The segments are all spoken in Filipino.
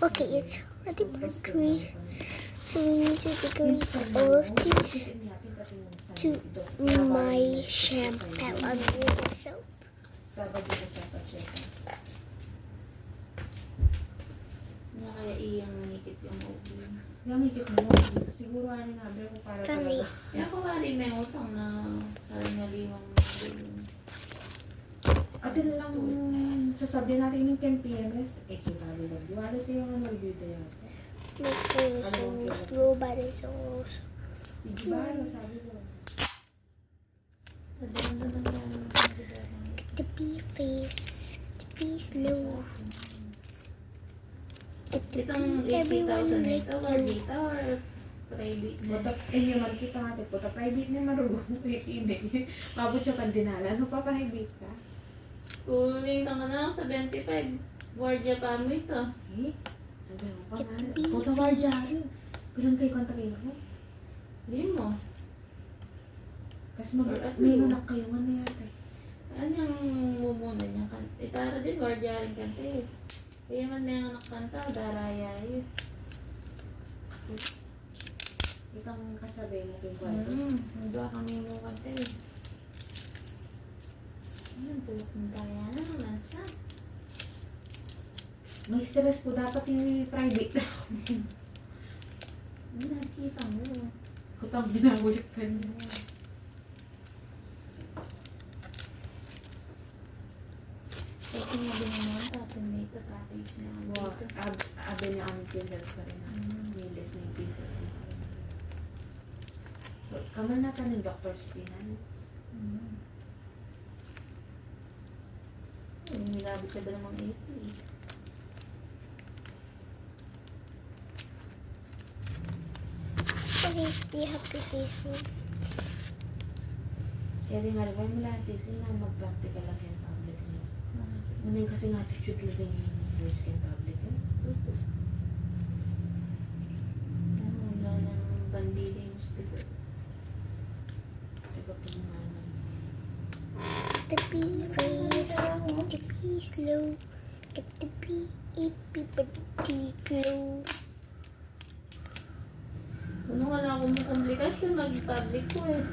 Okay, it's ready for 3. So we need to decorate all of these to my shampoo. I'm using soap. Sabado ko sa pacheka. Nga kaya iyang nikit yung obi. Yung nikit mo, siguro ano nga, pero kung para Kami. talaga. Yung kawari may utang na parang naliwang doon. At yun lang sasabihin natin yung Kem PMS, eh, hibali lang. Diwalo sa yung ano, dito yan. My phone is so slow, but it's also Hibalo, sabi ko. the bee face, the bee slow. At the Itong bee, everyone 80,000 like ito, you. dito or private na? Puta, eh, naman kita natin. Puta, private na marunong. Hindi. Mabot siya pandinala. Ano pa private ka? Kuling ka na sa 25. Guardia pa mo ito. Eh? Sabi mo pa Get nga. the bee Puta, warja. face. Pilang kayo kanta kayo mo? Hindi mo. Kasi Or at may mo. nanak kayo man na yata. Ano yung mumuna niya? Itara din, guardia rin kanta eh. Kaya man na yung nakanta, daraya yun. Itang kasabay mo kyung kwento. Hindi kami mo kanta eh. Ano, tulog ng daya na, nasa? May stress po. Dapat yung private na ako. Ano, nakikita mo. Kutang binabulit ka niya. Kaya sinabi mo naman, tapos dito, package na ako Wow. dito. Abe niya kami pindal ka rin. Nilis na yung pindal. Kaman natin ng Dr. Spinan. Nilabot ka ba namang 80? Okay, stay happy face me. Kaya rin nga, diba mula sisin na mag-practical lang yung public niya. Ngayon kasi nga attitude living years kay public eh. Tuto. Ano, wala ng bandila yung hospital. Diba po mga ano. The bee face, get the bee slow, get the bee itty glow. Kung wala akong komplikasyon, mag-public ko eh.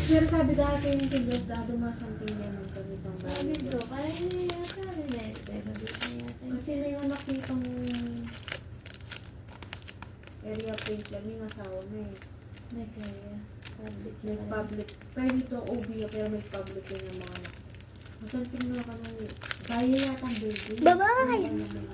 Pero sabi dati yung tiglas dati mga something din ang sabi pang Sabi ko, kaya niya yata rin eh. Kaya mabit na yata yun. kasi may mga nakitang area place lang yung asawa na eh. May kaya. Public May na public. Pero dito OB pero may public din yung mga anak. Something na ka nung kaya yata ang building. Bye-bye! Ano, mga